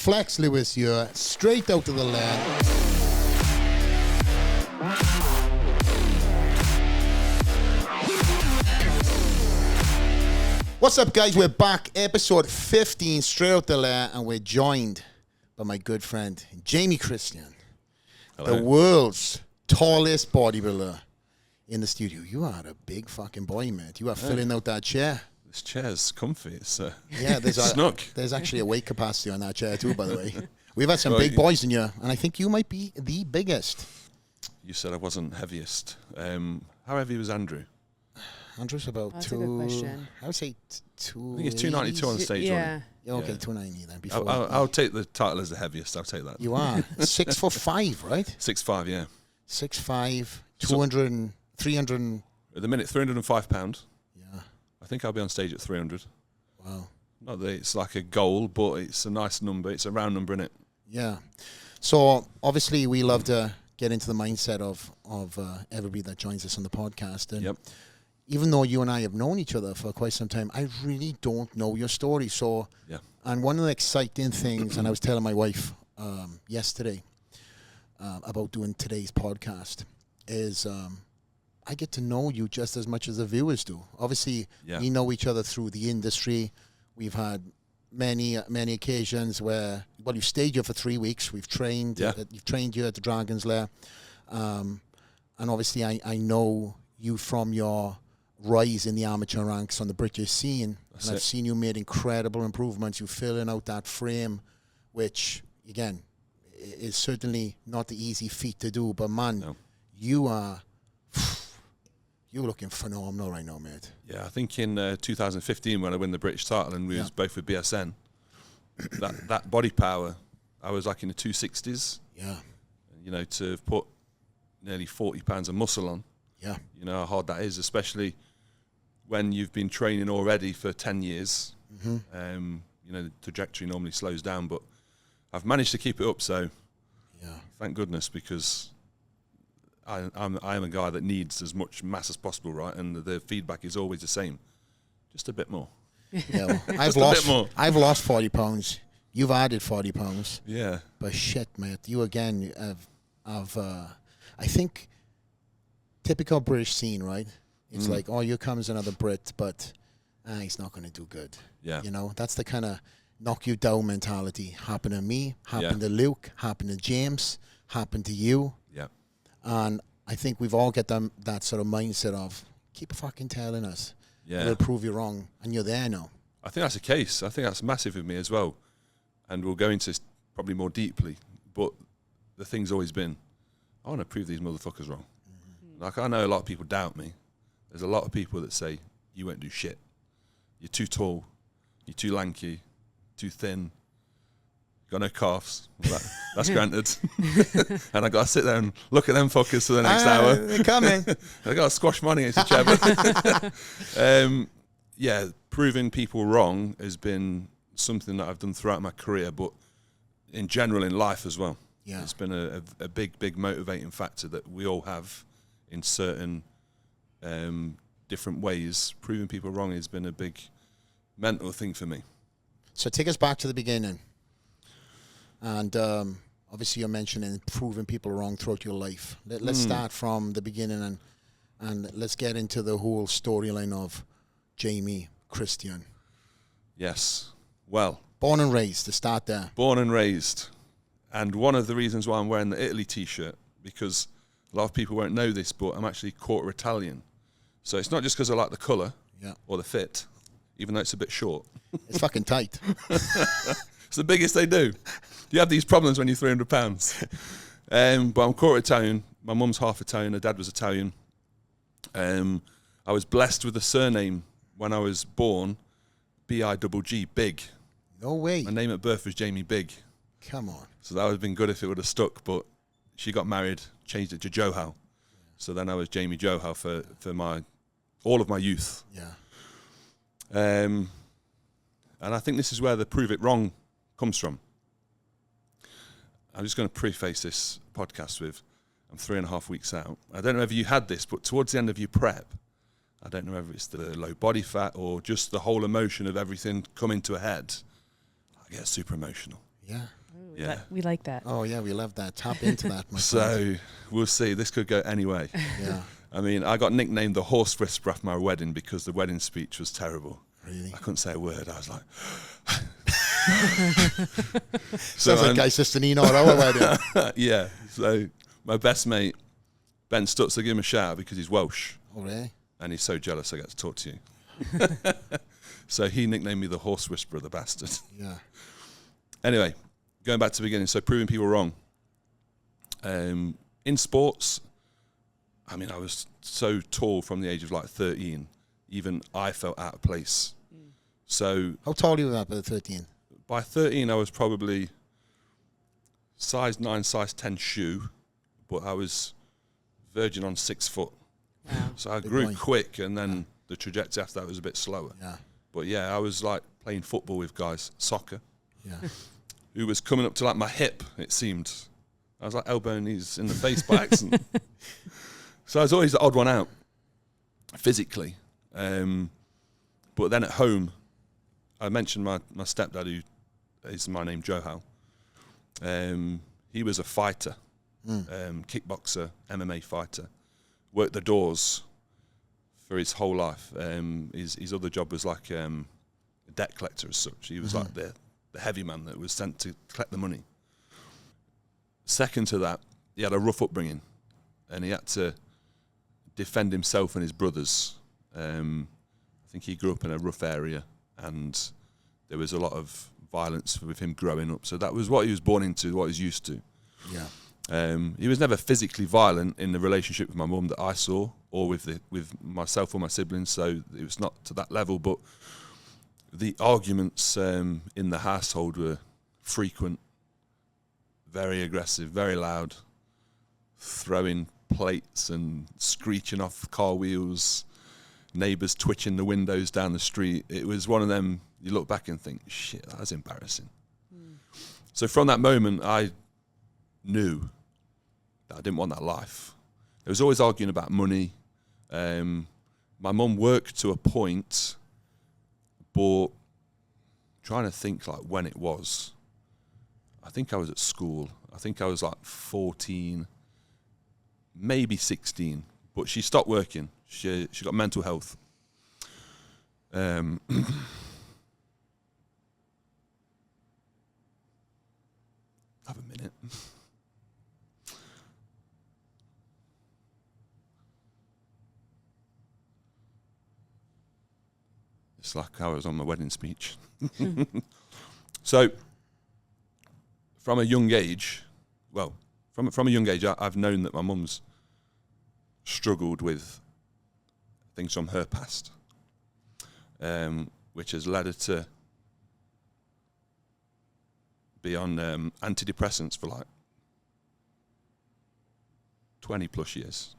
Flex Lewis here, straight out of the Lair. What's up, guys? We're back, episode 15, straight out the Lair, and we're joined by my good friend, Jamie Christian. Hello. The world's tallest bodybuilder in the studio. You are a big fucking boy, mate. You are filling out that chair. This chair's comfy. It's there's snug. There's actually a weight capacity on that chair too, by the way. We've had some big boys in here, and I think you might be the biggest. You said I wasn't heaviest. How heavy was Andrew? Andrew's about That's two. A good question. I would say 2. I think it's 292 on the stage. Yeah. Okay, 290 then. Before I'll take the title as the heaviest. I'll take that. You are 6'5", right? 6'5", yeah. 6'5", 200 and 300. At the minute, 305 pounds. Yeah. I think I'll be on stage at 300. Wow. Not that it's like a goal, but it's a nice number. It's a round number, innit? Yeah. So obviously we love to get into the mindset of everybody that joins us on the podcast. And yep. Even though you and I have known each other for quite some time, I really don't know your story. So, yeah. And one of the exciting things, and I was telling my wife yesterday about doing today's podcast, is I get to know you just as much as the viewers do. Obviously, we know each other through the industry. We've had many occasions where, well, you've stayed here for 3 weeks. We've trained. You've trained here at the Dragon's Lair. And obviously, I know you from your rise in the amateur ranks on the British scene. That's and I've seen you made incredible improvements. You're filling out that frame, which, again, is certainly not the easy feat to do. But, man, you're looking phenomenal right now, mate. Yeah, I think in 2015 when I win the British title and we was both with BSN, that body power, I was like in the 260s. Yeah. You know, to have put nearly 40 pounds of muscle on. Yeah. You know how hard that is, especially when you've been training already for 10 years. Mm-hmm. You know, the trajectory normally slows down, but I've managed to keep it up, so thank goodness, because I am a guy that needs as much mass as possible, right? And the feedback is always the same. Just a bit more. Yeah, well, I've lost 40 pounds. You've added 40 pounds. Yeah. But shit, mate, you again have I think, typical British scene, right? It's like, oh, here comes another Brit, but he's not going to do good. Yeah. You know, that's the kind of knock you down mentality. Happened to me, happened to Luke, happened to James, happened to you. Yeah. And I think we've all got that sort of mindset of, keep fucking telling us. Yeah. We'll prove you wrong. And you're there now. I think that's the case. I think that's massive with me as well. And we'll go into this probably more deeply. But the thing's always been, I want to prove these motherfuckers wrong. Mm-hmm. Like, I know a lot of people doubt me. There's a lot of people that say, you won't do shit. You're too tall. You're too lanky. Too thin. Got no calves. Well, that's granted. And I got to sit there and look at them fuckers for the next hour. They're coming. I got to squash money against the chair. Yeah, proving people wrong has been something that I've done throughout my career, but in general in life as well. Yeah. It's been a big motivating factor that we all have in certain different ways. Proving people wrong has been a big mental thing for me. So take us back to the beginning. And obviously you're mentioning proving people wrong throughout your life. Let's start from the beginning and let's get into the whole storyline of Jamie Christian. Yes. Well. Born and raised, to start there. Born and raised. And one of the reasons why I'm wearing the Italy t-shirt, because a lot of people won't know this, but I'm actually quarter Italian. So it's not just because I like the colour or the fit, even though it's a bit short. It's fucking tight. It's the biggest they do. You have these problems when you're 300 pounds. But I'm quarter Italian. My mum's half Italian. Her dad was Italian. I was blessed with a surname when I was born, B-I-G-G, Big. No way. My name at birth was Jamie Big. Come on. So that would have been good if it would have stuck, but she got married, changed it to Johal. So then I was Jamie Johal for all of my youth. Yeah. And I think this is where the prove it wrong comes from. I'm just going to preface this podcast with, I'm 3.5 weeks out. I don't know if you had this, but towards the end of your prep, I don't know whether it's the low body fat or just the whole emotion of everything coming to a head, I get super emotional. Yeah. Ooh, Yeah. we like that. Oh, yeah, we love that. Tap into that, my friend. So we'll see. This could go any way. Yeah. I mean, I got nicknamed the horse whisperer after my wedding because the wedding speech was terrible. Really? I couldn't say a word. I was like... Sounds like Guy Sistanino at our wedding. Yeah. So my best mate, Ben Stutz, I give him a shout out because he's Welsh. Oh, really? And he's so jealous I get to talk to you. So he nicknamed me the horse whisperer, the bastard. Yeah. Anyway, going back to the beginning, so proving people wrong. In sports, I mean, I was so tall from the age of like 13, even I felt out of place. So How tall are you at by 13? by 13, I was probably size 9, size 10 shoe, but I was verging on 6 foot. Wow. So I Big grew boy. quick, and then the trajectory after that was a bit slower. Yeah. But yeah, I was like playing football with guys, soccer, Yeah. who was coming up to like my hip, it seemed. I was like elbowing these in the face by accident. So I was always the odd one out, physically. But then at home, I mentioned my stepdad, who is my name, Joe Howe. He was a fighter, kickboxer, MMA fighter. Worked the doors for his whole life. His other job was like a debt collector as such. He was like the heavy man that was sent to collect the money. Second to that, he had a rough upbringing, and he had to defend himself and his brothers. I think he grew up in a rough area, and there was a lot of violence with him growing up. So that was what he was born into, what he was used to. Yeah. He was never physically violent in the relationship with my mum that I saw, or with myself or my siblings, so it was not to that level. But the arguments in the household were frequent, very aggressive, very loud, throwing plates and screeching off car wheels, neighbours twitching the windows down the street. It was one of them, you look back and think, shit, that was embarrassing. So from that moment, I knew that I didn't want that life. There was always arguing about money. My mum worked to a point, but trying to think like when it was. I think I was at school. I think I was like 14, maybe 16. But she stopped working. She got mental health. Have a minute. It's like I was on my wedding speech. So, from a young age, from a young age, I've known that my mum's struggled with things from her past, which has led her to be on antidepressants for like 20 plus years.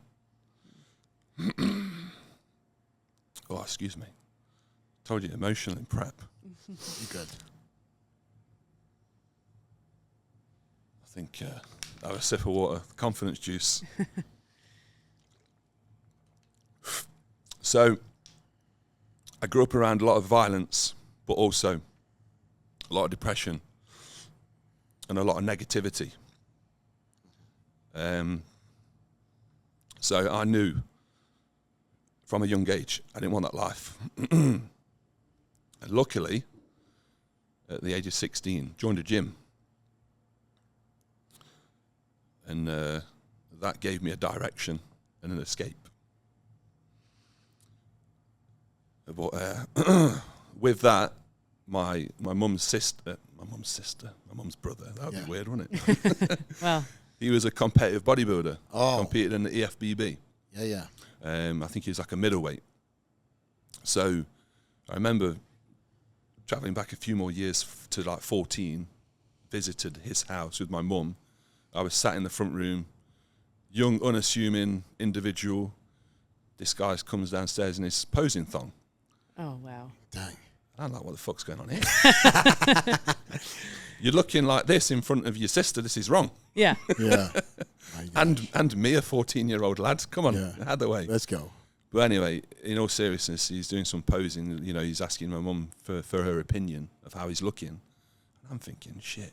Oh, excuse me. Told you, emotional in prep. You good? I think have a sip of water, confidence juice. So, I grew up around a lot of violence, but also a lot of depression and a lot of negativity. So I knew from a young age I didn't want that life. And luckily, at the age of 16, joined a gym. And that gave me a direction and an escape. But with that, my mum's brother, that would be weird, wouldn't it? Well, he was a competitive bodybuilder, Oh. competed in the EFBB. Yeah. I think he was like a middleweight. So I remember traveling back a few more years to like 14, visited his house with my mum. I was sat in the front room, young, unassuming individual. This guy comes downstairs in his posing thong. oh wow. Dang. I'm like, what the fuck's going on here? You're looking like this in front of your sister. This is wrong. Yeah. Yeah. And me, a 14-year-old lad. Come on, Yeah. had the way. Let's go. But anyway, in all seriousness, he's doing some posing. You know, he's asking my mum for her opinion of how he's looking. And I'm thinking, shit,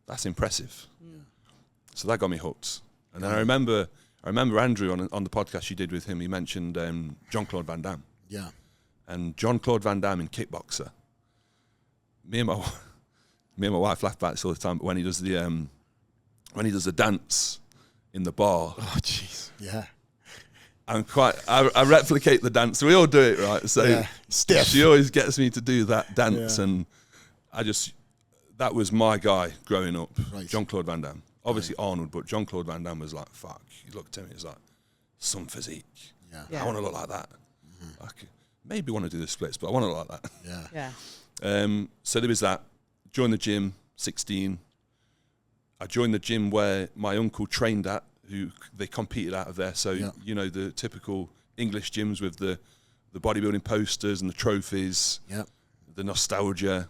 That's impressive. So that got me hooked. And then I remember Andrew on the podcast you did with him. He mentioned Jean-Claude Van Damme. Yeah. And Jean-Claude Van Damme in Kickboxer. Me and my wife laugh about this all the time. But when he does the dance in the bar, Oh, jeez. Yeah. I replicate the dance. We all do it, right? So Stiff. she always gets me to do that dance, Yeah. and that was my guy growing up, Right. Jean-Claude Van Damme. Obviously Arnold, but Jean-Claude Van Damme was like, fuck. He looked at me, he was like, some physique. Yeah. Yeah. I want to look like that. I could maybe want to do the splits, but I want to look like that. Yeah. Yeah. So there was that. Joined the gym, 16. I joined the gym where my uncle trained at, who they competed out of there. So, you know, the typical English gyms with the bodybuilding posters and the trophies, the nostalgia,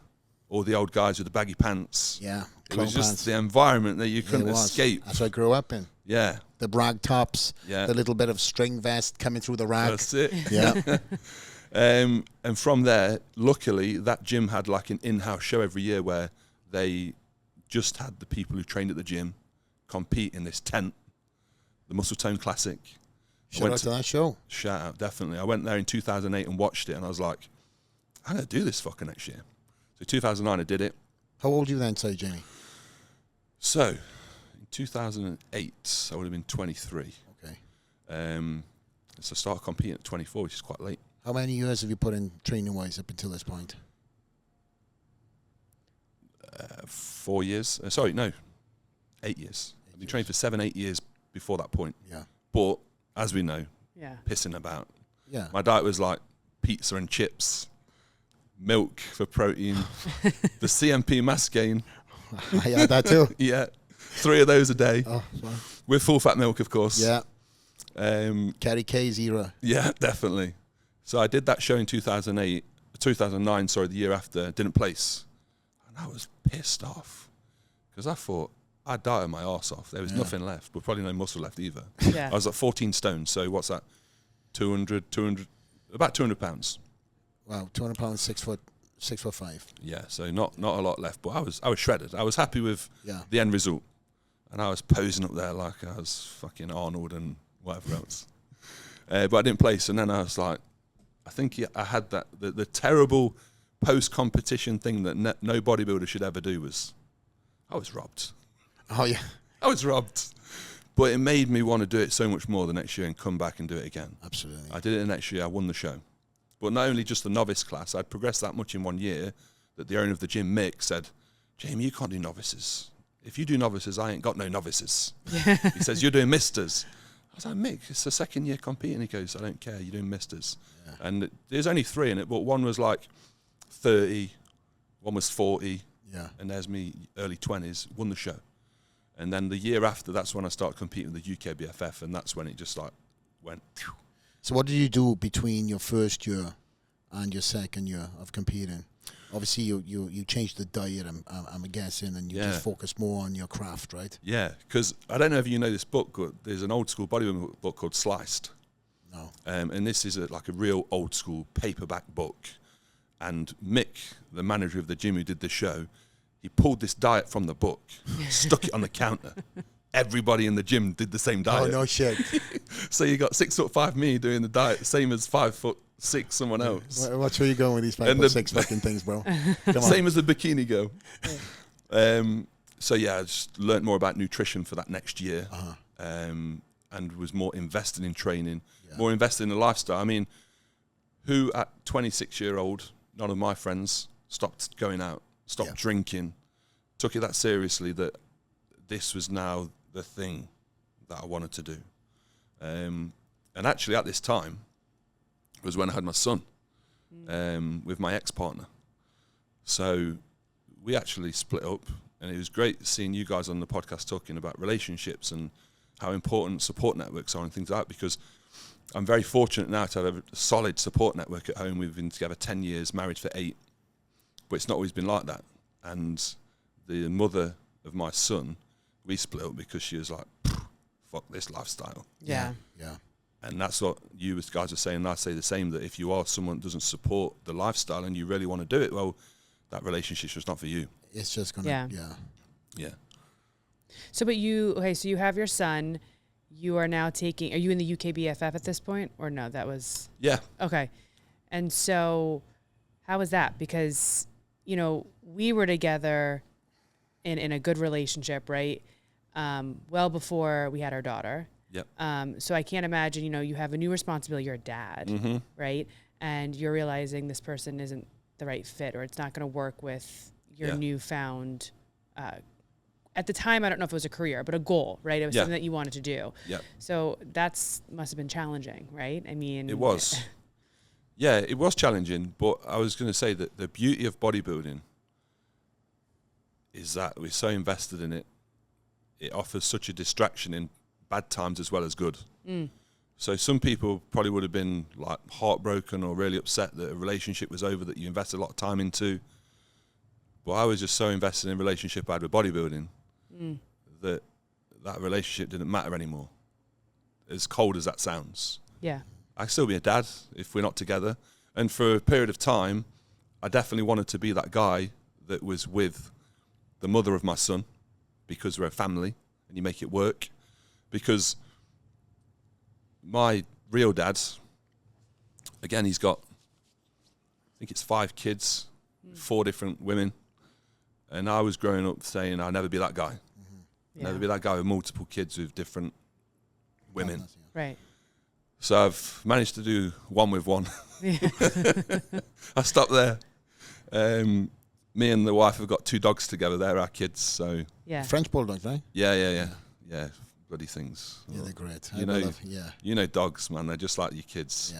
all the old guys with the baggy pants. Yeah. It was Clone just pants. the environment that you couldn't It was. escape. That's what I grew up in. Yeah. The brag tops, Yeah. the little bit of string vest coming through the rack. That's it. Yeah. And from there, luckily, that gym had like an in-house show every year where they just had the people who trained at the gym compete in this tent, the Muscle Tone Classic. Shout out to that show. Shout out, definitely. I went there in 2008 and watched it, and I was like, I'm going to do this fucking next year. So 2009, I did it. How old are you then, say, Jamie? So in 2008, I would have been 23. Okay. So I started competing at 24, which is quite late. How many years have you put in training-wise up until this point? 4 years. 8 years. I've been training for 7-8 years before that point. Yeah. But as we know, Yeah. pissing about. Yeah. My diet was like pizza and chips, milk for protein, the CMP mass gain. I had that too. Yeah. 3 of those a day Oh, sorry. with full fat milk, of course. Yeah. Um, Kerry K's era. yeah, definitely. So I did that show in 2009, sorry, the year after, didn't place. And I was pissed off because I thought I'd diet my arse off. There was nothing left, but probably no muscle left either. Yeah. I was at 14 stone, so what's that? 200, about 200 pounds. Wow, 200 pounds, 6'5". Yeah, so not a lot left, but I was shredded. I was happy with Yeah. the end result, and I was posing up there like I was fucking Arnold and whatever else. But I didn't place, and then I was like, I think I had that the terrible post-competition thing that no bodybuilder should ever do was, I was robbed. Oh, yeah. I was robbed. But it made me want to do it so much more the next year and come back and do it again. Absolutely. I did it the next year, I won the show. But not only just the novice class, I'd progressed that much in 1 year that the owner of the gym, Mick, said, Jamie, you can't do novices. If you do novices, I ain't got no novices. He says, you're doing misters. I was like, Mick, it's the second year competing. He goes, I don't care, you're doing misters. Yeah. And there's only 3 in it, but one was like 30, one was 40, Yeah. and there's me, early 20s, won the show. And then the year after, that's when I started competing with the UKBFF, and that's when it just like went. Phew. So what did you do between your first year and your second year of competing? Obviously, you changed the diet, I'm guessing, and you just focused more on your craft, right? Yeah, because I don't know if you know this book, but there's an old school bodybuilding book called Sliced. No. And this is like a real old school paperback book. And Mick, the manager of the gym who did the show, he pulled this diet from the book, stuck it on the counter. Everybody in the gym did the same diet. Oh, no shit. So you got 6'5" me doing the diet, same as 5'6" someone else. What's where you going with these 5'6" fucking things, bro? Come on. Same as the bikini girl. So yeah, I just learnt more about nutrition for that next year, and was more invested in training, more invested in the lifestyle. I mean, who at 26-year-old, none of my friends stopped going out, stopped drinking, took it that seriously that this was now the thing that I wanted to do. And actually at this time was when I had my son with my ex-partner. So we actually split up, and it was great seeing you guys on the podcast talking about relationships and how important support networks are and things like that, because I'm very fortunate now to have a solid support network at home. We've been together 10 years, married for 8, but it's not always been like that. And the mother of my son, we split up because she was like, fuck this lifestyle. Yeah. Yeah. And that's what you guys are saying, and I say the same, that if you are someone that doesn't support the lifestyle and you really want to do it, well, that relationship's just not for you. It's just going to, Yeah. Yeah. So, but so you have your son. You are now taking, are you in the UKBFF at this point? Or no, that was... Yeah. Okay. And so how was that? Because, we were together in a good relationship, right? Well before we had our daughter. Yep. So I can't imagine, you have a new responsibility. You're a dad, right? And you're realizing this person isn't the right fit, or it's not going to work with your newfound, at the time, I don't know if it was a career, but a goal, right? It was something that you wanted to do. Yep. So must have been challenging, right? I mean, it was. Yeah, it was challenging, but I was going to say that the beauty of bodybuilding is that we're so invested in it. It offers such a distraction in bad times as well as good. So some people probably would have been like heartbroken or really upset that a relationship was over that you invested a lot of time into. But I was just so invested in the relationship I had with bodybuilding that relationship didn't matter anymore. As cold as that sounds. Yeah. I could still be a dad if we're not together. And for a period of time, I definitely wanted to be that guy that was with the mother of my son, because we're a family and you make it work. Because my real dad, again, he's got, I think it's 5 kids, 4 different women. And I was growing up saying I'll never be that guy. Never be that guy with multiple kids with different women. Right. So I've managed to do one with one. I stopped there. Me and the wife have got 2 dogs together. They're our kids. So French bulldogs, right? Yeah. Bloody things. Yeah, they're great. You know dogs, man. They're just like your kids.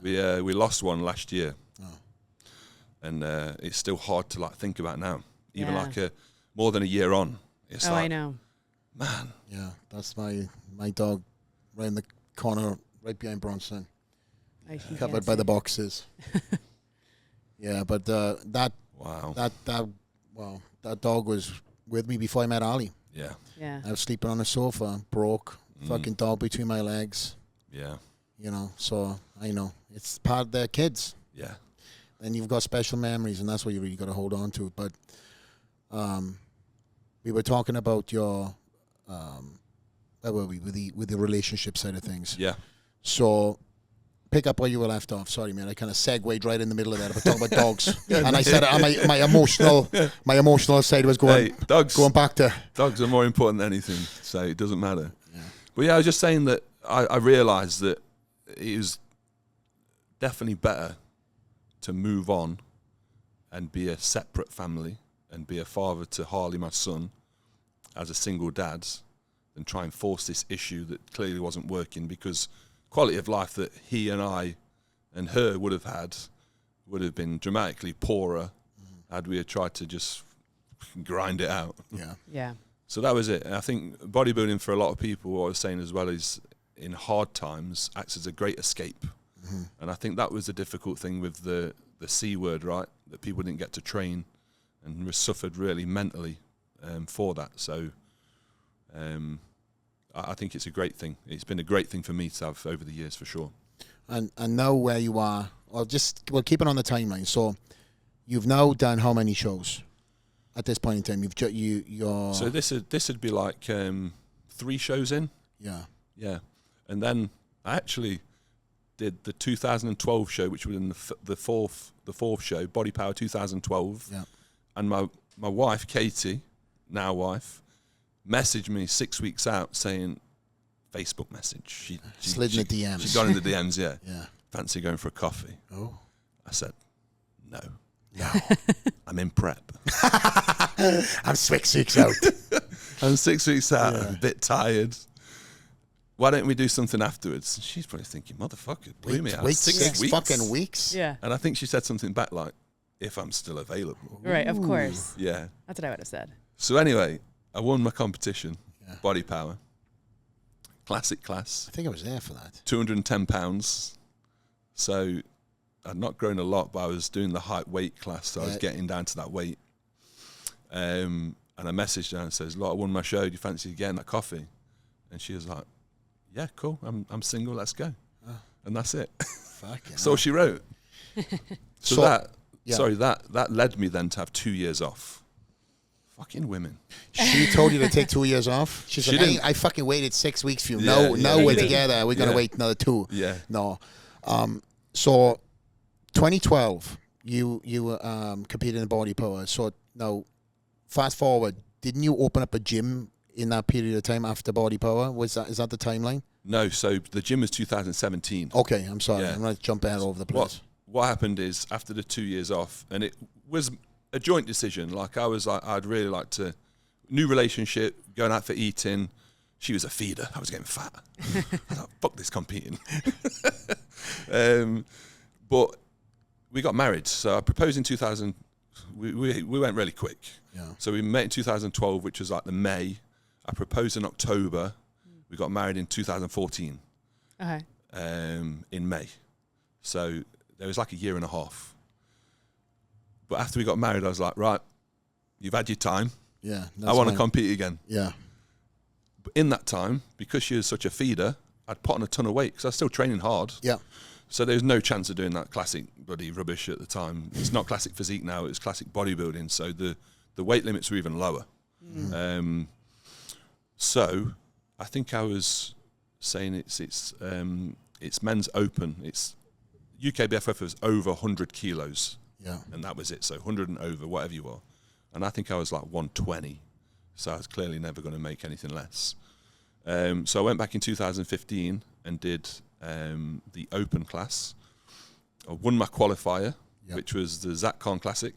Yeah. We lost one last year, and it's still hard to think about now. Even more than a year on. It's I know. Man. Yeah, that's my dog, right in the corner, right behind Bronson, covered by the boxes. Yeah, but that dog was with me before I met Ali. Yeah. I was sleeping on the sofa, broke, fucking dog between my legs. Yeah. So I know it's part of their kids. Yeah. And you've got special memories, and that's what you really got to hold on to. But we were talking about your where were we with the relationship side of things? Yeah. So pick up where you were left off. Sorry, man. I kind of segued right in the middle of that. But talking about dogs, and I said my emotional side was going back to dogs are more important than anything, so it doesn't matter. Yeah. But I was just saying that I realised that it was definitely better to move on and be a separate family and be a father to Harley, my son, as a single dad, than try and force this issue that clearly wasn't working, because quality of life that he and I and her would have been dramatically poorer had we tried to just grind it out. Yeah. So that was it. And I think bodybuilding for a lot of people, what I was saying as well, is in hard times acts as a great escape. And I think that was the difficult thing with the C word, right? That people didn't get to train and suffered really mentally for that. So I think it's a great thing. It's been a great thing for me to have over the years, for sure. And now where you are, we'll keep it on the timeline. So you've now done how many shows at this point in time? So this would be like 3 shows in. Yeah. And then I actually did the 2012 show, which was in the fourth show, Body Power 2012. Yeah. And my wife, Katie, now wife, messaged me 6 weeks out saying, Facebook message. She slid in the DMs. She got in the DMs, yeah. Yeah. Fancy going for a coffee? Oh. I said, no. I'm in prep. I'm 6 weeks out. I'm 6 weeks out. I'm a bit tired. Why don't we do something afterwards? She's probably thinking, motherfucker, blew me out. Wait 6 weeks. Fucking weeks? Yeah. And I think she said something back like, if I'm still available. Right, of course. Yeah. That's what I would have said. So anyway, I won my competition, Body Power. Classic class. I think I was there for that. 210 pounds. So I'd not grown a lot, but I was doing the height weight class, so I was getting down to that weight. And I messaged her and says, look, I won my show. Do you fancy getting that coffee? And she was like, yeah, cool. I'm single. Let's go. And that's it. So she wrote. That led me then to have 2 years off. Fucking women. She told you to take 2 years off? She's She like, didn't. I fucking waited 6 weeks for you. Yeah, Now yeah, we're yeah. together. We're going to Yeah. wait another 2. Yeah. No. So 2012, you competed in body power. So now, fast forward, didn't you open up a gym in that period of time after body power? Is that the timeline? No, so the gym was 2017. Okay, I'm sorry. Yeah. I'm going to jump ahead all over the place. What happened is after the 2 years off, and it was a joint decision. Like I'd really like to, new relationship, going out for eating. She was a feeder. I was getting fat. I was like, fuck this competing. But we got married. So I proposed in 2000. We went really quick. Yeah. So we met in 2012, which was like the May. I proposed in October. We got married in 2014. Okay. In May. So there was like a year and a half. But after we got married, I was like, right, you've had your time. Yeah. I want to compete again. Yeah. But in that time, because she was such a feeder, I'd put on a ton of weight because I was still training hard. Yeah. So there was no chance of doing that classic bloody rubbish at the time. It's not classic physique now, it's classic bodybuilding. So the weight limits were even lower. So I think I was saying it's men's open. It's UKBFF was over 100 kilos. Yeah. And that was it. So 100 and over, whatever you are. And I think I was like 120. So I was clearly never going to make anything less. So I went back in 2015 and did the open class. I won my qualifier, which was the Zach Khan Classic.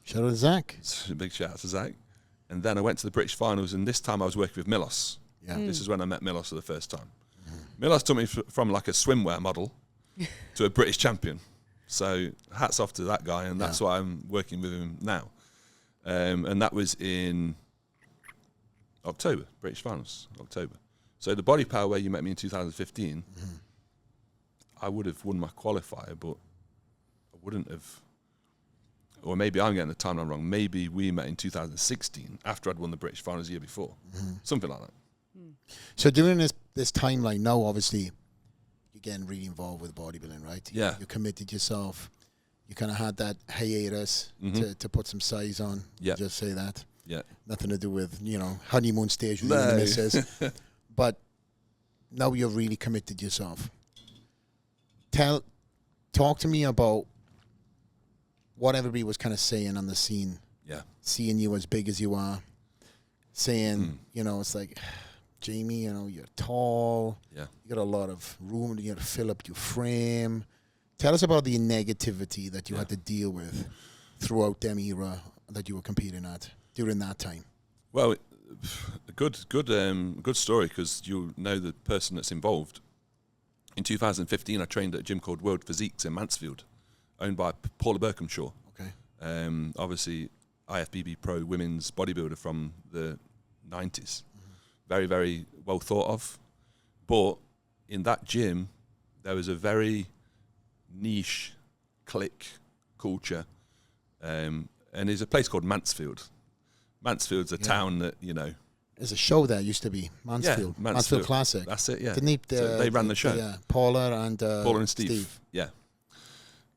Shout out to Zach. So a big shout out to Zach. And then I went to the British finals, and this time I was working with Milos. Yeah. This is when I met Milos for the first time. Milos took me from like a swimwear model to a British champion. So hats off to that guy, and that's why I'm working with him now. And that was in October, British finals, October. So the body power where you met me in 2015, I would have won my qualifier, but I wouldn't have. Or maybe I'm getting the timeline wrong. Maybe we met in 2016 after I'd won the British finals the year before. Something like that. So during this timeline now, obviously, you're getting really involved with bodybuilding, right? Yeah. You committed yourself. You kind of had that hiatus to put some size on. Yeah. Just say that. Yeah. Nothing to do with, honeymoon stage with you and the missus. But now you've really committed yourself. Talk to me about what everybody was kind of saying on the scene. Yeah. Seeing you as big as you are. Saying, it's like, Jamie, you're tall. Yeah. You got a lot of room. You got to fill up your frame. Tell us about the negativity that you had to deal with throughout them era that you were competing at during that time. Well, a good story, because you'll know the person that's involved. In 2015, I trained at a gym called World Physiques in Mansfield, owned by Paula Berkhamshaw. Okay. Obviously, IFBB pro women's bodybuilder from the 90s. Very, very well thought of. But in that gym, there was a very niche clique culture. And there's a place called Mansfield. Mansfield's a town that, There's a show there used to be, Mansfield. Mansfield Classic. That's it, yeah. Didn't he, So they ran the show. Yeah, Paula and Steve. Yeah.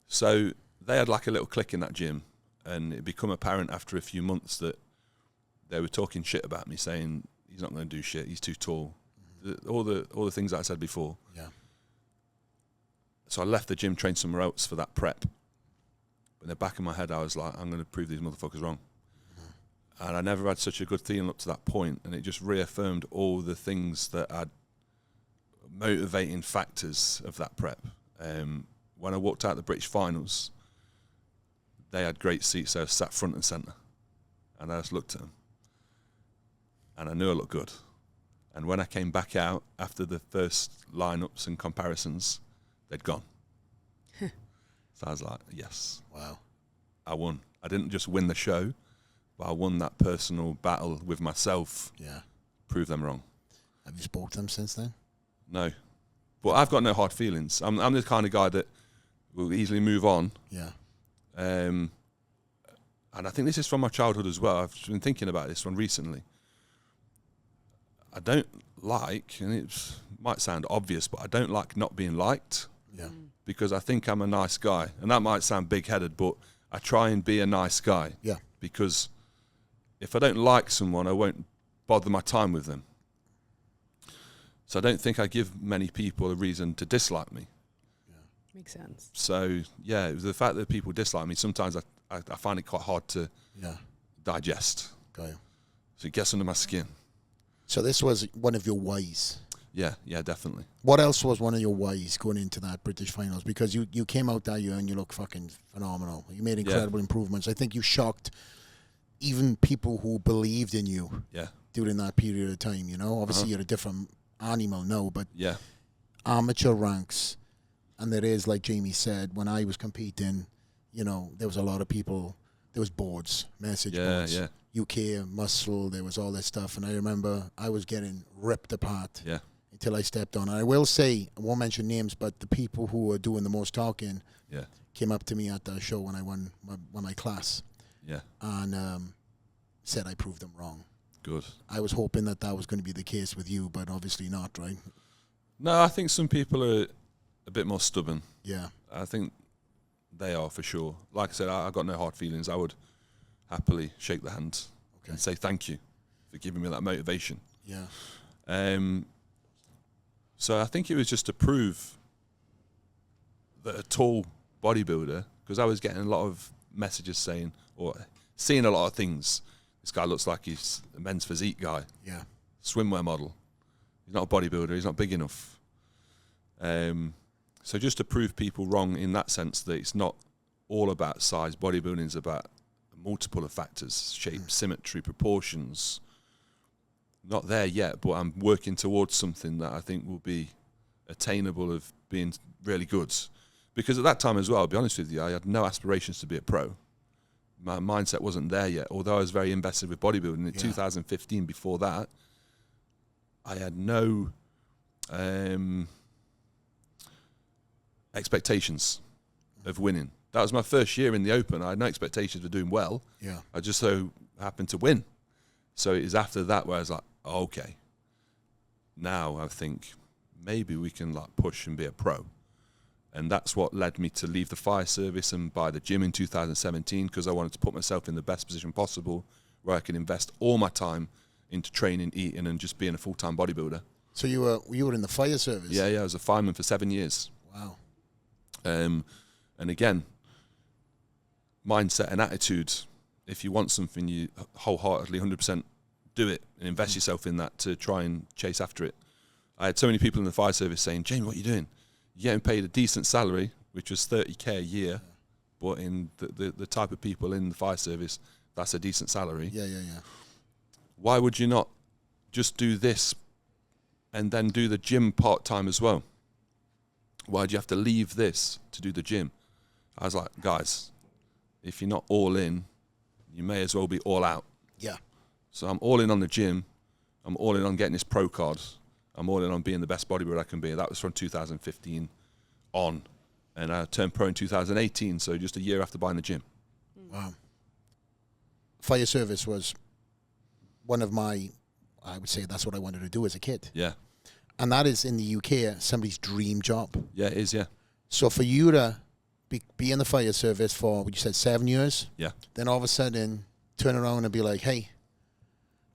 So they had like a little clique in that gym, and it became apparent after a few months that they were talking shit about me, saying he's not going to do shit, he's too tall. All the things that I said before. Yeah. So I left the gym, trained somewhere else for that prep. But in the back of my head, I was like, I'm going to prove these motherfuckers wrong. And I never had such a good feeling up to that point, and it just reaffirmed all the things that had motivating factors of that prep. When I walked out the British finals, they had great seats, so I sat front and centre. And I just looked at them, and I knew I looked good. And when I came back out after the first lineups and comparisons, they'd gone. So I was like, yes. Wow. I won. I didn't just win the show, but I won that personal battle with myself. Yeah. Prove them wrong. Have you spoke to them since then? No. But I've got no hard feelings. I'm the kind of guy that will easily move on. Yeah. And I think this is from my childhood as well. I've been thinking about this one recently. I don't like, and it might sound obvious, but I don't like not being liked. Yeah. Because I think I'm a nice guy. And that might sound big-headed, but I try and be a nice guy. Yeah. Because if I don't like someone, I won't bother my time with them. So I don't think I give many people a reason to dislike me. Makes sense. So, yeah, it was the fact that people dislike me. Sometimes I find it quite hard to digest. Got you. So it gets under my skin. So this was one of your whys. Yeah, definitely. What else was one of your whys going into that British finals? Because you came out that year and you look fucking phenomenal. You made incredible improvements. I think you shocked even people who believed in you during that period of time, you know? Obviously, you're a different animal now, but amateur ranks, and there is, like Jamie said, when I was competing, you know, there was a lot of people, there was boards, message boards. UK, muscle, there was all this stuff, and I remember I was getting ripped apart until I stepped on. And I will say, I won't mention names, but the people who were doing the most talking came up to me at the show when I won my class and said I proved them wrong. Good. I was hoping that was going to be the case with you, but obviously not, right? No, I think some people are a bit more stubborn. Yeah. I think they are for sure. Like I said, I got no hard feelings. I would happily shake the hand and say thank you for giving me that motivation. Yeah. So I think it was just to prove that a tall bodybuilder, because I was getting a lot of messages saying, or seeing a lot of things, this guy looks like he's a men's physique guy. Yeah. Swimwear model. He's not a bodybuilder. He's not big enough. So just to prove people wrong in that sense, that it's not all about size. Bodybuilding is about multiple of factors: shape, symmetry, proportions. Not there yet, but I'm working towards something that I think will be attainable of being really good. Because at that time as well, I'll be honest with you, I had no aspirations to be a pro. My mindset wasn't there yet, although I was very invested with bodybuilding. In 2015, before that, I had no expectations of winning. That was my first year in the Open. I had no expectations of doing well. Yeah. I just so happened to win. So it was after that where I was like, oh, okay, now I think maybe we can like push and be a pro. And that's what led me to leave the fire service and buy the gym in 2017, because I wanted to put myself in the best position possible where I could invest all my time into training, eating, and just being a full-time bodybuilder. So you were in the fire service? Yeah, I was a fireman for 7 years. Wow. And again, mindset and attitude. If you want something, you wholeheartedly 100% do it and invest yourself in that to try and chase after it. I had so many people in the fire service saying, Jamie, what are you doing? You're getting paid a decent salary, which was 30k a year, but in the type of people in the fire service, that's a decent salary. Yeah. Why would you not just do this and then do the gym part-time as well? Why do you have to leave this to do the gym? I was like, guys, if you're not all in, you may as well be all out. Yeah. So I'm all in on the gym. I'm all in on getting this pro card. I'm all in on being the best bodybuilder I can be. That was from 2015 on. And I turned pro in 2018, so just a year after buying the gym. Wow. Fire service was one of my, I would say that's what I wanted to do as a kid. Yeah. And that is in the UK, somebody's dream job. Yeah, it is, yeah. So for you to be in the fire service for, what you said, 7 years? Yeah. Then all of a sudden, turn around and be like, hey,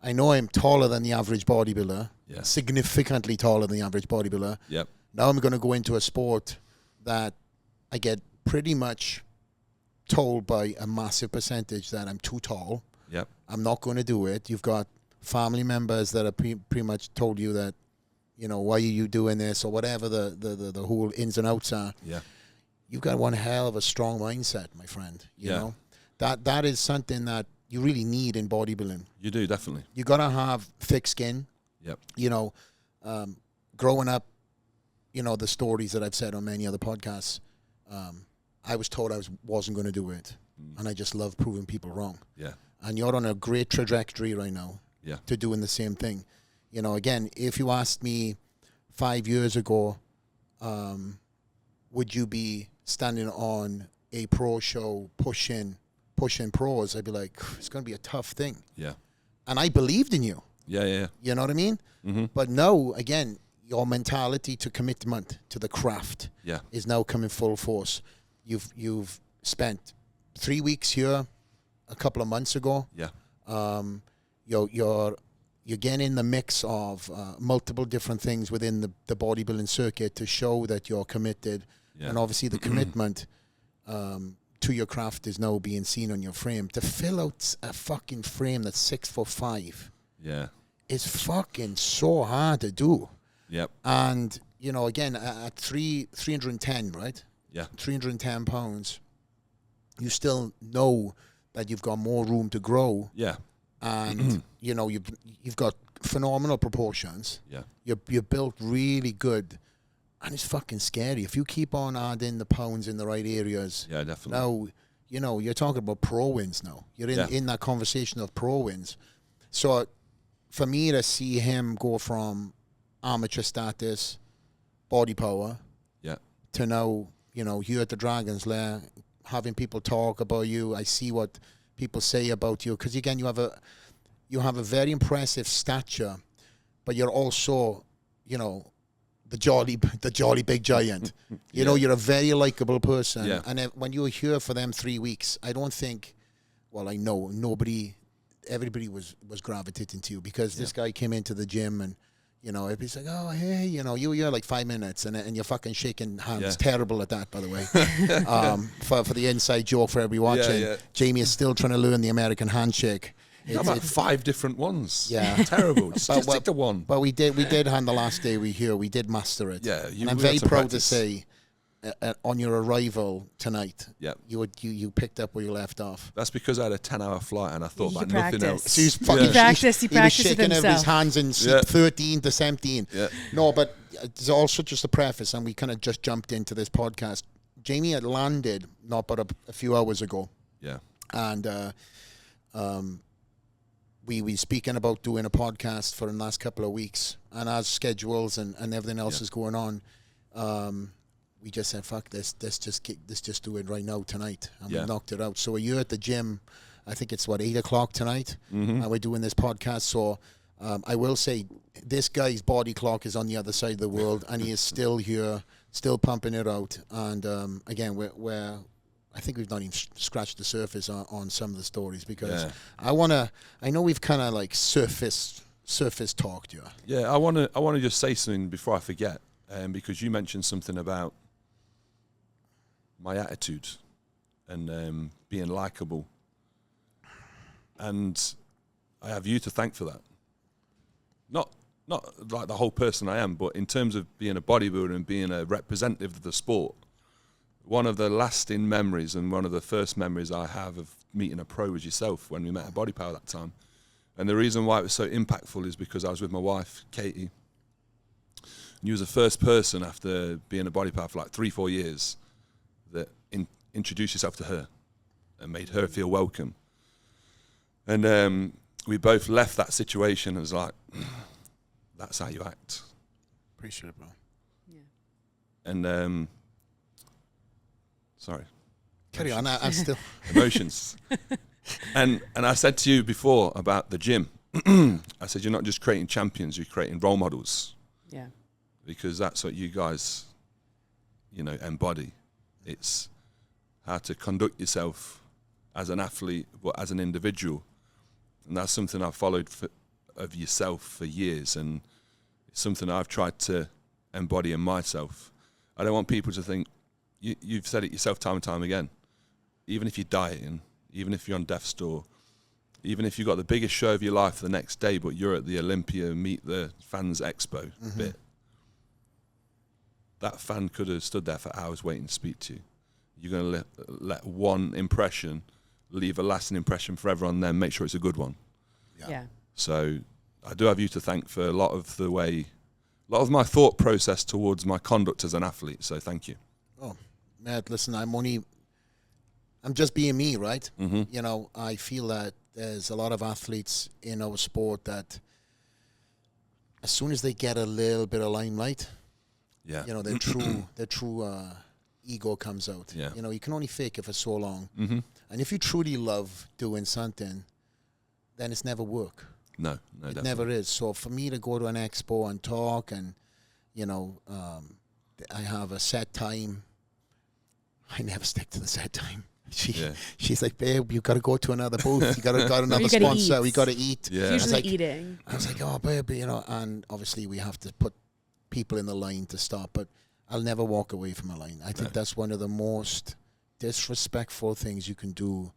I know I'm taller than the average bodybuilder, significantly taller than the average bodybuilder. Yep. Now I'm going to go into a sport that I get pretty much told by a massive percentage that I'm too tall. Yep. I'm not going to do it. You've got family members that are pretty much told you that, you know, why are you doing this or whatever the whole ins and outs are. Yeah. You've got one hell of a strong mindset, my friend. You know, that is something that you really need in bodybuilding. You do, definitely. You got to have thick skin. Yep. You know, growing up, you know, the stories that I've said on many other podcasts, I was told I wasn't going to do it. And I just love proving people wrong. Yeah. And you're on a great trajectory right now to doing the same thing. You know, again, if you asked me 5 years ago, would you be standing on a pro show pushing pros, I'd be like, it's going to be a tough thing. Yeah. And I believed in you. Yeah. You know what I mean? Mm-hmm. But now, again, your mentality to commitment to the craft is now coming full force. You've spent 3 weeks here a couple of months ago. Yeah. You're getting in the mix of multiple different things within the bodybuilding circuit to show that you're committed. Yeah. And obviously the commitment to your craft is now being seen on your frame. To fill out a fucking frame that's 6'5" is fucking so hard to do. Yep. And, again, at 310, right? Yeah. 310 pounds, you still know that you've got more room to grow. Yeah. And, you've got phenomenal proportions. Yeah. You're built really good. And it's fucking scary. If you keep on adding the pounds in the right areas. Yeah, definitely. Now, you're talking about pro wins now. You're in that conversation of pro wins. So for me to see him go from amateur status, body power, to now, here at the Dragon's Lair, having people talk about you. I see what people say about you. Because, again, you have a very impressive stature, but you're also, the jolly big giant. You're a very likable person. Yeah. And when you were here for them 3 weeks, I don't think, I know everybody was gravitating to you because this guy came into the gym and, everybody's like, oh, hey, you're like 5 minutes and you're fucking shaking hands. Yeah. Terrible at that, by the way. For the inside joke for everyone watching, Jamie is still trying to learn the American handshake. It's about 5 different ones. Yeah. Terrible. Just stick to one. But we did on the last day we did master it. Yeah. And I'm very proud to say, on your arrival tonight, you picked up where you left off. That's because I had a 10-hour flight and I thought about nothing else. So he practiced. He was shaking everybody's hands in 13 to 17. Yeah. No, but it's also just a preface, and we kind of just jumped into this podcast. Jamie had landed not but a few hours ago. Yeah. And we speaking about doing a podcast for the last couple of weeks, and as schedules and everything else is going on, we just said, fuck this, let's just do it right now tonight, and we knocked it out. So you're at the gym, I think it's 8 o'clock tonight, and we're doing this podcast. So I will say, this guy's body clock is on the other side of the world, and he is still here, still pumping it out. And again, we're I think we've not even scratched the surface on some of the stories, because I know we've kind of like surface talked you. Yeah, I want to just say something before I forget, because you mentioned something about my attitude and being likable, and I have you to thank for that. Not like the whole person I am, but in terms of being a bodybuilder and being a representative of the sport. One of the lasting memories and one of the first memories I have of meeting a pro was yourself when we met at Body Power that time. And the reason why it was so impactful is because I was with my wife, Katie. And you was the first person after being a Body Power for like 3-4 years that introduced yourself to her and made her feel welcome. And we both left that situation as like, that's how you act. Appreciate it, bro. Yeah. And sorry. Carry on. I'm still emotions. And I said to you before about the gym. I said, you're not just creating champions, you're creating role models. Yeah. Because that's what you guys, embody. It's how to conduct yourself as an athlete, but as an individual. And that's something I've followed of yourself for years, and it's something I've tried to embody in myself. I don't want people to think, you've said it yourself time and time again, even if you're dieting, even if you're on death's door, even if you've got the biggest show of your life the next day, but you're at the Olympia Meet the Fans Expo bit, that fan could have stood there for hours waiting to speak to you. You're going to let one impression leave a lasting impression for everyone, then make sure it's a good one. Yeah. So I do have you to thank for a lot of my thought process towards my conduct as an athlete. So thank you. Oh, Matt, listen, I'm just being me, right? Mm-hmm. I feel that there's a lot of athletes in our sport that as soon as they get a little bit of limelight, their true ego comes out. Yeah. You can only fake it for so long. Mm-hmm. And if you truly love doing something, then it's never work. No, it definitely. never is. So for me to go to an expo and talk and, I have a set time. I never stick to the set time. She's like, babe, you got to go to another booth. You got another You gotta sponsor. eat. We got to eat. Yeah. It's usually like- eating. I was like, oh, babe, and obviously we have to put people in the line to stop, but I'll never walk away from a line. I think that's one of the most disrespectful things you can do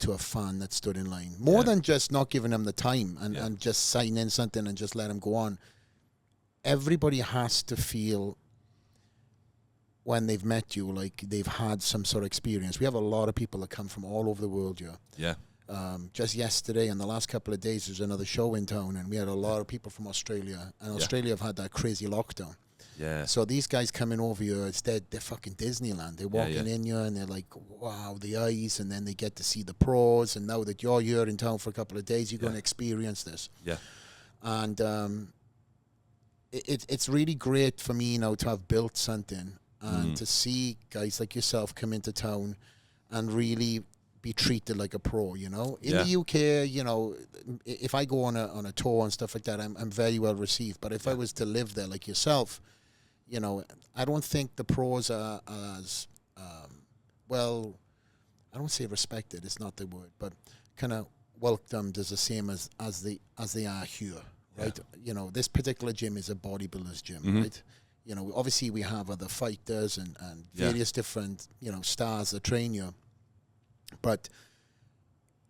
to a fan that stood in line. More than just not giving them the time and just signing something and just let them go on. Everybody has to feel when they've met you like they've had some sort of experience. We have a lot of people that come from all over the world here. Yeah. Just yesterday and the last couple of days, there's another show in town, and we had a lot of people from Australia. And Australia have had that crazy lockdown. Yeah. So these guys coming over here, they're fucking Disneyland. They're walking in here and they're like, wow, the eyes, and then they get to see the pros. And now that you're here in town for a couple of days, you're going to experience this. Yeah. And it's really great for me now to have built something and to see guys like yourself come into town and really be treated like a pro, In the UK, if I go on a tour and stuff like that, I'm very well received. But if I was to live there like yourself, I don't think the pros are as, well, I don't say respected, it's not the word, but kind of welcomed as the same as they are here, right? This particular gym is a bodybuilders gym, right? Obviously we have other fighters and various different, stars that train you, but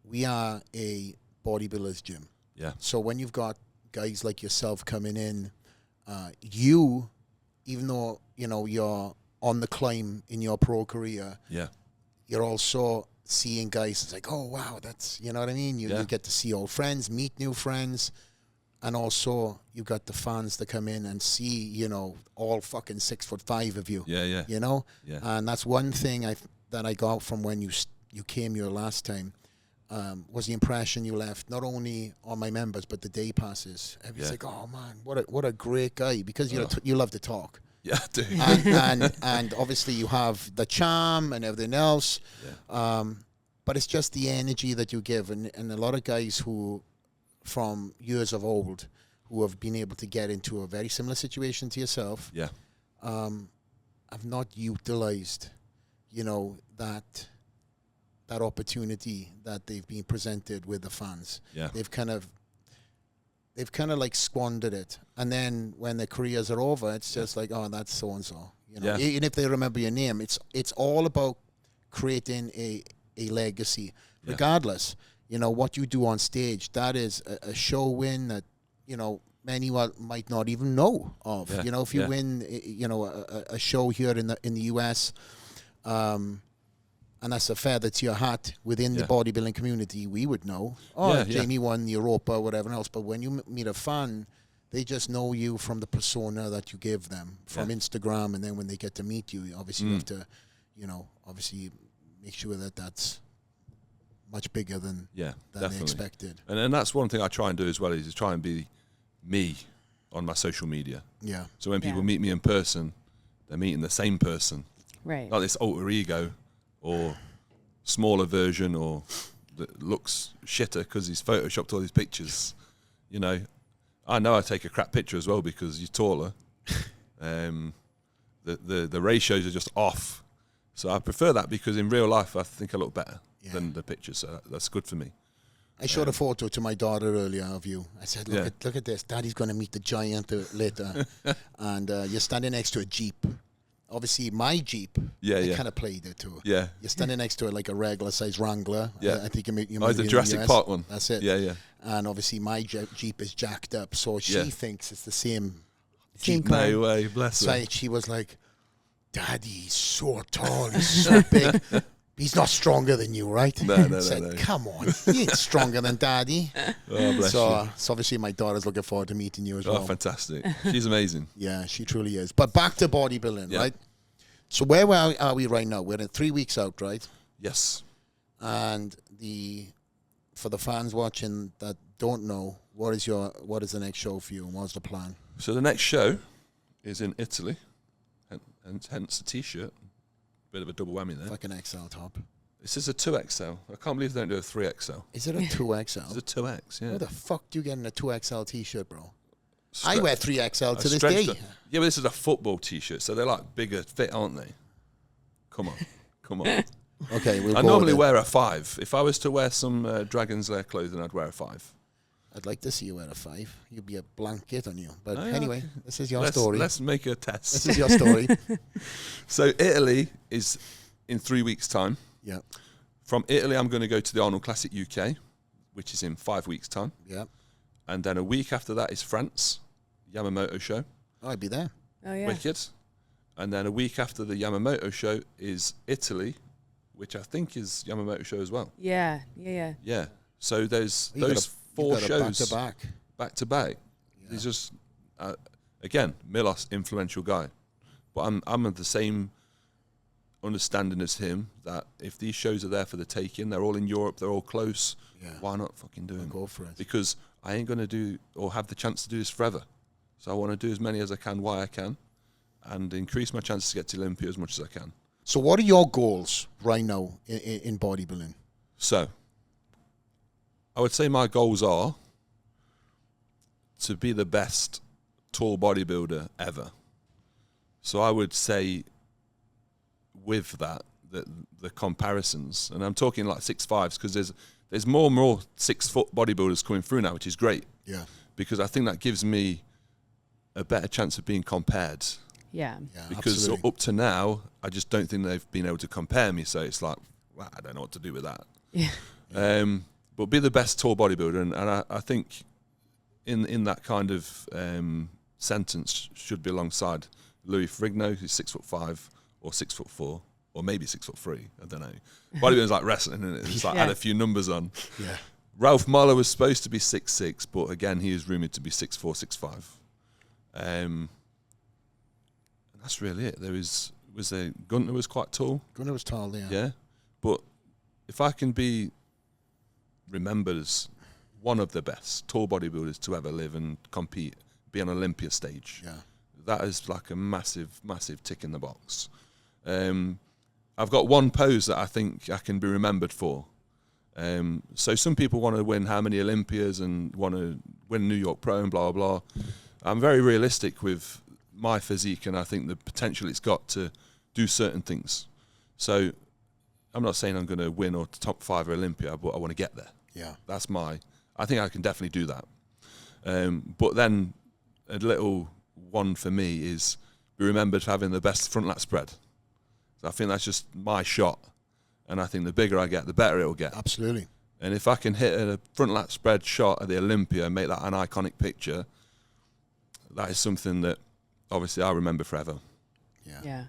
we are a bodybuilders gym. Yeah. So when you've got guys like yourself coming in, even though, you're on the climb in your pro career, you're also seeing guys, it's like, oh, wow, that's, you know what I mean? You get to see old friends, meet new friends, and also you've got the fans that come in and see, all fucking 6'5" of you. Yeah. Yeah. Yeah. And that's one thing that I got from when you came here last time, was the impression you left, not only on my members, but the day passes. Everybody's like, oh, man, what a great guy, because you love to talk. Yeah, I do. and obviously you have the charm and everything else, but it's just the energy that you give. And a lot of guys who, from years of old, who have been able to get into a very similar situation to yourself, have not utilized, that opportunity that they've been presented with the fans. Yeah. They've kind of like squandered it. And then when their careers are over, it's just like, oh, that's so-and-so. Even if they remember your name, it's all about creating a legacy. Regardless, what you do on stage, that is a show win that, many might not even know of. If you win, a show here in the US, and that's a feather to your hat within the bodybuilding community, we would know. Oh, Jamie won Europa or whatever else. But when you meet a fan, they just know you from the persona that you give them from Instagram. And then when they get to meet you, obviously you have to, obviously make sure that that's much bigger than they expected. And that's one thing I try and do as well, is try and be me on my social media. Yeah. So when people meet me in person, they're meeting the same person. Right. Not this alter ego or smaller version or that looks shitter because he's photoshopped all these pictures. I know I take a crap picture as well because you're taller. The ratios are just off. So I prefer that because in real life I think I look better than the pictures. So that's good for me. I showed a photo to my daughter earlier of you. I said, look at this. Daddy's going to meet the giant later. And you're standing next to a Jeep. Obviously, my Jeep, I kind of played it too. Yeah. You're standing next to it like a regular size Wrangler. Yeah. I think you might it's a Jurassic Park one. That's it. Yeah. And obviously, my Jeep is jacked up. So she thinks it's the same Jeep. No way, bless her. So she was like, Daddy's so tall. He's so big. He's not stronger than you, right? No. I said, come on. He ain't stronger than Daddy. Oh, bless you. So obviously my daughter's looking forward to meeting you as well. Oh, fantastic. She's amazing. Yeah, she truly is. But back to bodybuilding, right? So where are we right now? We're in 3 weeks out, right? Yes. And for the fans watching that don't know, what is the next show for you and what's the plan? So the next show is in Italy, and hence the T-shirt. Bit of a double whammy there. Like an XL top. This is a 2XL. I can't believe they don't do a 3XL. Is it a 2XL? It's a 2X, yeah. Where the fuck do you get in a 2XL T-shirt, bro? I wear 3XL to this day. Yeah, but this is a football T-shirt, so they're like bigger fit, aren't they? Come on. Okay, we'll I go normally with it. wear a 5. If I was to wear some Dragon's Lair clothing, I'd wear a 5. I'd like to see you wear a 5. You'd be a blanket on you. But Oh, yeah, anyway, okay. this is your story. Let's make a test. This is your story. So Italy is in 3 weeks' time. Yeah, From Italy, I'm going to go to the Arnold Classic UK, which is in 5 weeks' time. yeah. And then a week after that is France, Yamamoto show. Oh, I'd be there. Oh yeah. Wicked. And then a week after the Yamamoto show is Italy, which I think is Yamamoto show as well. Yeah. Yeah. So there's You those got 4 a shows back-to-back. back to back. Yeah. He's just again, Milos, influential guy, but I'm of the same understanding as him that if these shows are there for the taking, they're all in Europe, they're all close. Yeah. Why not fucking do them? Go for it. Because I ain't gonna do or have the chance to do this forever. So I want to do as many as I can while I can, and increase my chances to get to Olympia as much as I can. So what are your goals right now in bodybuilding? So I would say my goals are to be the best tall bodybuilder ever. So I would say with that, the comparisons, and I'm talking like 6'5", because there's more and more 6 foot bodybuilders coming through now, which is great, Yeah. because I think that gives me a better chance of being compared. Yeah. Yeah, Because absolutely. up to now, I just don't think they've been able to compare me. So it's like, well, I don't know what to do with that. Yeah. But be the best tall bodybuilder, and I think in that kind of sentence should be alongside Louis Ferrigno, who's 6'5" or 6'4", or maybe 6'3". I don't know. Bodybuilding's like wrestling, isn't it? It's like add a few numbers on. Yeah. Ralph Mahler was supposed to be 6'6", but again, he is rumoured to be 6'4", 6'5". And that's really it. Gunter was quite tall. Gunnar was tall there. Yeah. But if I can be remembered as one of the best tall bodybuilders to ever live and compete, be on Olympia stage, Yeah. that is like a massive, massive tick in the box. I've got one pose that I think I can be remembered for. So some people want to win how many Olympias and want to win New York Pro and blah, blah, blah. I'm very realistic with my physique, and I think the potential it's got to do certain things. So I'm not saying I'm going to win or top 5 at Olympia, but I want to get there. Yeah. I think I can definitely do that. But then a little one for me is be remembered for having the best front lat spread. So I think that's just my shot. And I think the bigger I get, the better it'll get. Absolutely. And if I can hit a front lat spread shot at the Olympia and make that an iconic picture, that is something that obviously I'll remember forever. Yeah.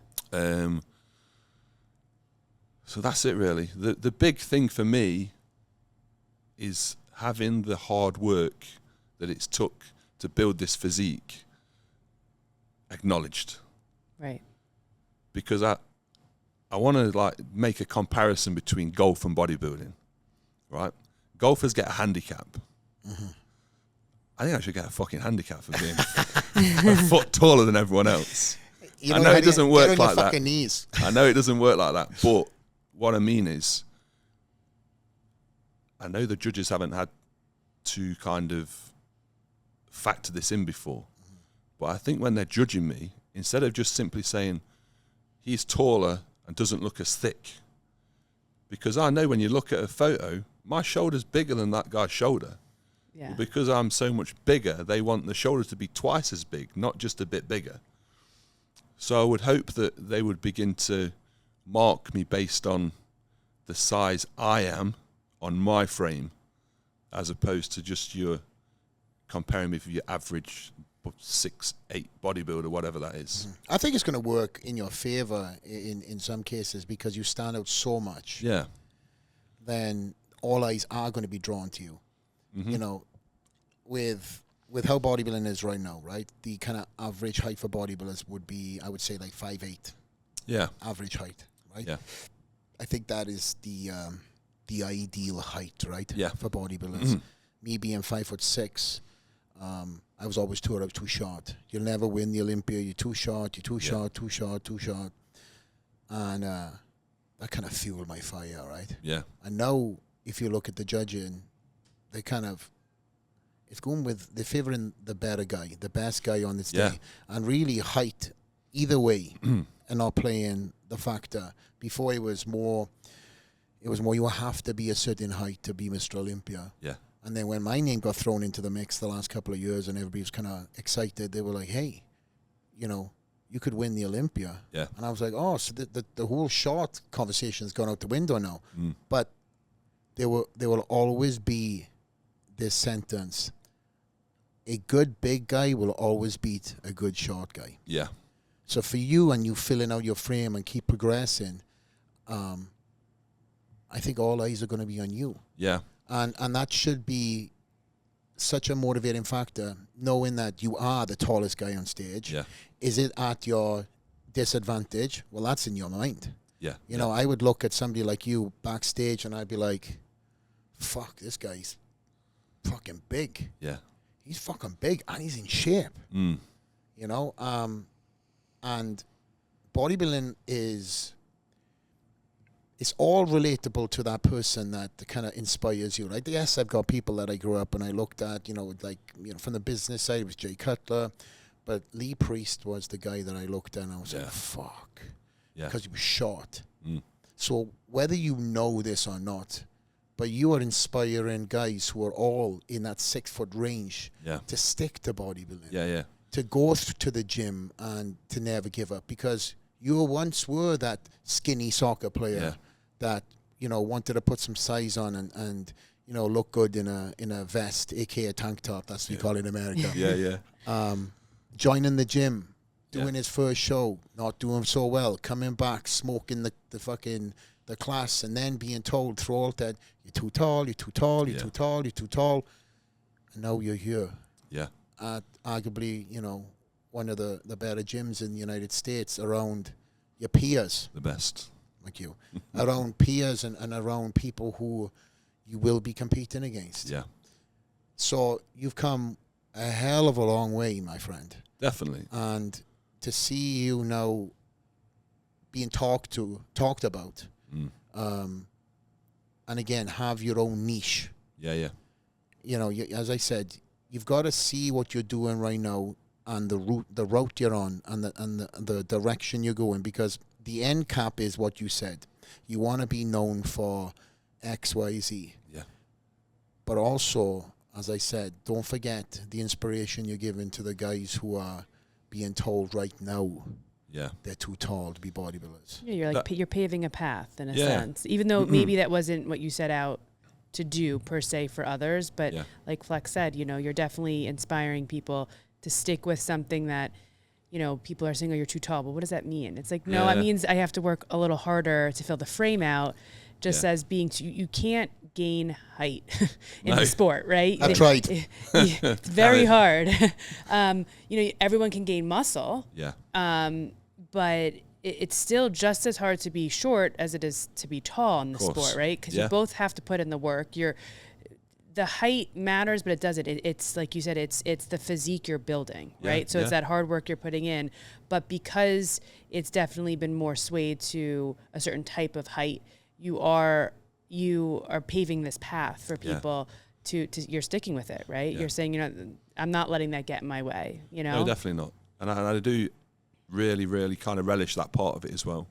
So that's it really. The big thing for me is having the hard work that it's took to build this physique acknowledged. Right. Because I want to like make a comparison between golf and bodybuilding, right? Golfers get a handicap. Mm-hmm. I think I should get a fucking handicap for being a foot taller than everyone else. I know it doesn't work like that. Knees. I know it doesn't work like that, but what I mean is, I know the judges haven't had to kind of factor this in before, but I think when they're judging me, instead of just simply saying he's taller and doesn't look as thick, because I know when you look at a photo, my shoulder's bigger than that guy's shoulder. Yeah. But because I'm so much bigger, they want the shoulder to be twice as big, not just a bit bigger. So I would hope that they would begin to mark me based on the size I am on my frame, as opposed to just your comparing me with your average 6'8" bodybuilder, whatever that is. I think it's going to work in your favor in some cases because you stand out so much. Yeah. Then all eyes are going to be drawn to you. Mm-hmm. You know, with how bodybuilding is right now, right? The kind of average height for bodybuilders would be, I would say, like 5'8". Yeah. Average height, right? Yeah. I think that is the ideal height, right? Yeah. For bodybuilders. Mm-hmm. Me being 5'6", I was always told I was too short. You'll never win the Olympia. You're too short. You're too short. Too short. Too short. And that kind of fueled my fire, right? Yeah. And now, if you look at the judging, they kind of, it's going with, they're favouring the better guy, the best guy on this day. And really height, either way and not playing the factor. Before it was more you have to be a certain height to be Mr. Olympia. Yeah. And then when my name got thrown into the mix the last couple of years and everybody was kind of excited, they were like, hey, you know, you could win the Olympia. Yeah. And I was like, oh, so the whole short conversation's gone out the window now. But there will always be this sentence: a good big guy will always beat a good short guy. Yeah. So for you, and you filling out your frame and keep progressing, I think all eyes are going to be on you. Yeah. And that should be such a motivating factor, knowing that you are the tallest guy on stage. Yeah. Is it at your disadvantage? Well, that's in your mind. Yeah. You know, I would look at somebody like you backstage and I'd be like, fuck, this guy's fucking big. Yeah. He's fucking big and he's in shape. Mm. You know, and bodybuilding it's all relatable to that person that kind of inspires you, right? Yes, I've got people that I grew up and I looked at, from the business side, it was Jay Cutler, but Lee Priest was the guy that I looked at and I was like, fuck. Yeah. Because he was short. Mm. So whether you know this or not, but you are inspiring guys who are all in that 6 foot range to stick to bodybuilding. Yeah, yeah. To go to the gym and to never give up, because you once were that skinny soccer player that, wanted to put some size on and look good in a vest, a.k.a. tank top, that's what we call it in America. Yeah. Joining the gym, doing his first show, not doing so well, coming back, smoking the class, and then being told throughout that you're too tall, you're too tall, you're too tall, you're too tall, and now you're here. Yeah. At arguably, one of the better gyms in the United States, around your peers. The best. Like you. Around peers and around people who you will be competing against. Yeah. So you've come a hell of a long way, my friend. Definitely. And to see you now being talked about, and again, have your own niche. Yeah, yeah. As I said, you've got to see what you're doing right now and the route you're on and the direction you're going, because the end cap is what you said. You want to be known for X, Y, Z. Yeah. But also, as I said, don't forget the inspiration you're giving to the guys who are being told right now they're too tall to be bodybuilders. Yeah, you're paving a path in a sense, even though maybe that wasn't what you set out to do per se for others. But like Flex said, you're definitely inspiring people to stick with something that, people are saying, oh, you're too tall. But what does that mean? It's like, no, it means I have to work a little harder to fill the frame out. Just as being, you can't gain height in the sport, right? That's right. It's very hard. Everyone can gain muscle. Yeah. But it's still just as hard to be short as it is to be tall in the sport, right? Because you both have to put in the work. The height matters, but it doesn't. It's like you said, it's the physique you're building, right? So it's that hard work you're putting in. But because it's definitely been more swayed to a certain type of height, you are paving this path for people to you're sticking with it, right? Yeah. You're saying, I'm not letting that get in my way, No, definitely not. And I do really, really kind of relish that part of it as well,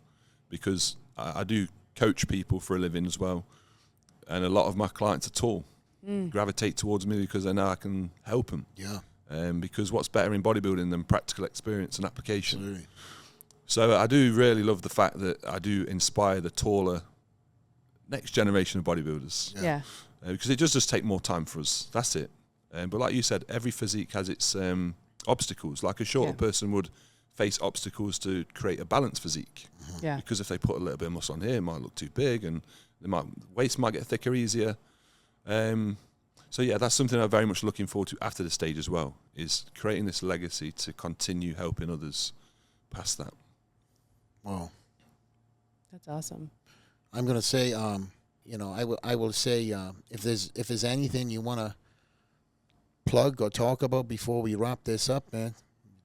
because I do coach people for a living as well. And a lot of my clients are tall. Gravitate towards me because I know I can help them. Yeah. Because what's better in bodybuilding than practical experience and application? Absolutely. So I do really love the fact that I do inspire the taller next generation of bodybuilders. Yeah. Because it does just take more time for us. That's it. But like you said, every physique has its obstacles. Like a shorter person would face obstacles to create a balanced physique. Yeah. Because if they put a little bit of muscle on here, it might look too big, and waist might get thicker easier. So that's something I'm very much looking forward to after the stage as well, is creating this legacy to continue helping others past that. Wow. That's awesome. I'm going to say, I will say, if there's anything you want to plug or talk about before we wrap this up, man,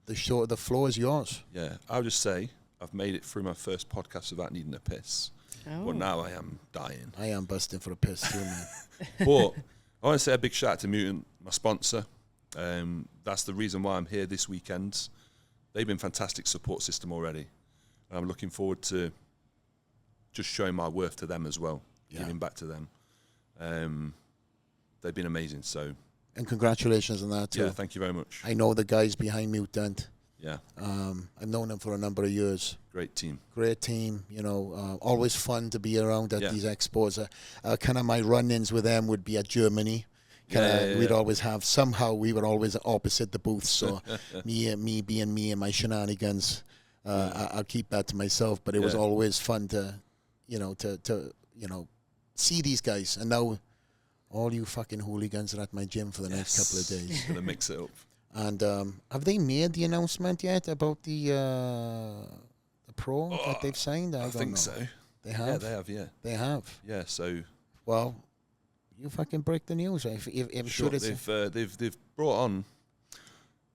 the floor is yours. Yeah, I'll just say I've made it through my first podcast without needing a piss. Oh. But now I am dying. I am busting for a piss too, man. But I want to say a big shout out to Mutant, my sponsor. That's the reason why I'm here this weekend. they've been fantastic support system already. And I'm looking forward to just showing my worth to them as well, giving back to them. They've been amazing. So, and congratulations on that too. Yeah, thank you very much. I know the guys behind Mutant. Yeah. I've known them for a number of years. Great team. Great team. You know, always fun to be around at these expos. Kind of my run-ins with them would be at Germany. We'd always have, somehow we were always opposite the booths. So me being me and my shenanigans, I'll keep that to myself. But it was always fun to see these guys. And now all you fucking hooligans are at my gym for the next couple of days. Gonna mix it up. And have they made the announcement yet about the pro that they've signed? I think know. so. They have? Yeah, they have, yeah. They have? Yeah, so... Well, you fucking break the news. I'm sure they've brought on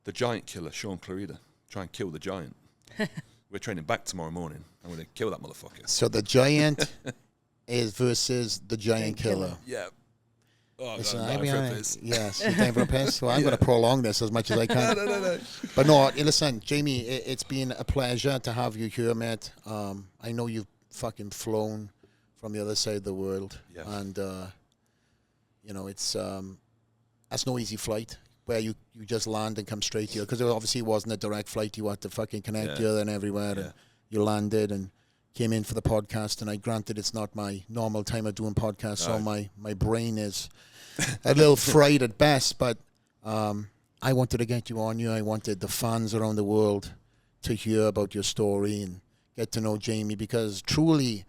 the giant killer, Sean Clarida, try and kill the giant. We're training back tomorrow morning. I'm going to kill that motherfucker. So the giant is versus the giant killer. Yeah. Oh, listen, yes, time for a piss. Well, I'm going to prolong this as much as I can. No. But no, listen, Jamie, it's been a pleasure to have you here, mate. I know you've fucking flown from the other side of the world. Yeah. And, it's that's no easy flight where you just land and come straight here. Because obviously it wasn't a direct flight. You had to fucking connect here and everywhere. And you landed and came in for the podcast. And granted, it's not my normal time of doing podcasts, so my brain is a little fried at best. But I wanted to get you on here. I wanted the fans around the world to hear about your story and get to know Jamie, because truly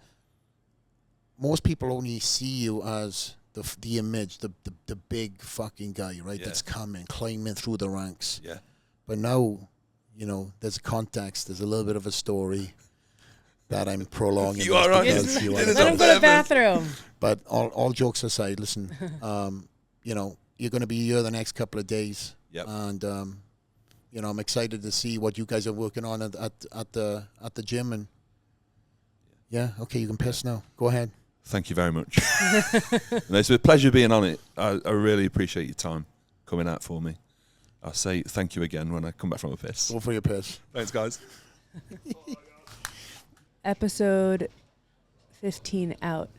most people only see you as the image, the big fucking guy, right? That's climbing through the ranks. Yeah. But now, there's a context, there's a little bit of a story that I'm prolonging. You are right. Let him go to the bathroom. But all jokes aside, listen, you're going to be here the next couple of days. Yep. And, I'm excited to see what you guys are working on at the gym. And okay, you can piss now. Go ahead. Thank you very much. It's a pleasure being on it. I really appreciate your time coming out for me. I'll say thank you again when I come back from a piss. Go for your piss. Thanks, guys. Episode 15 out.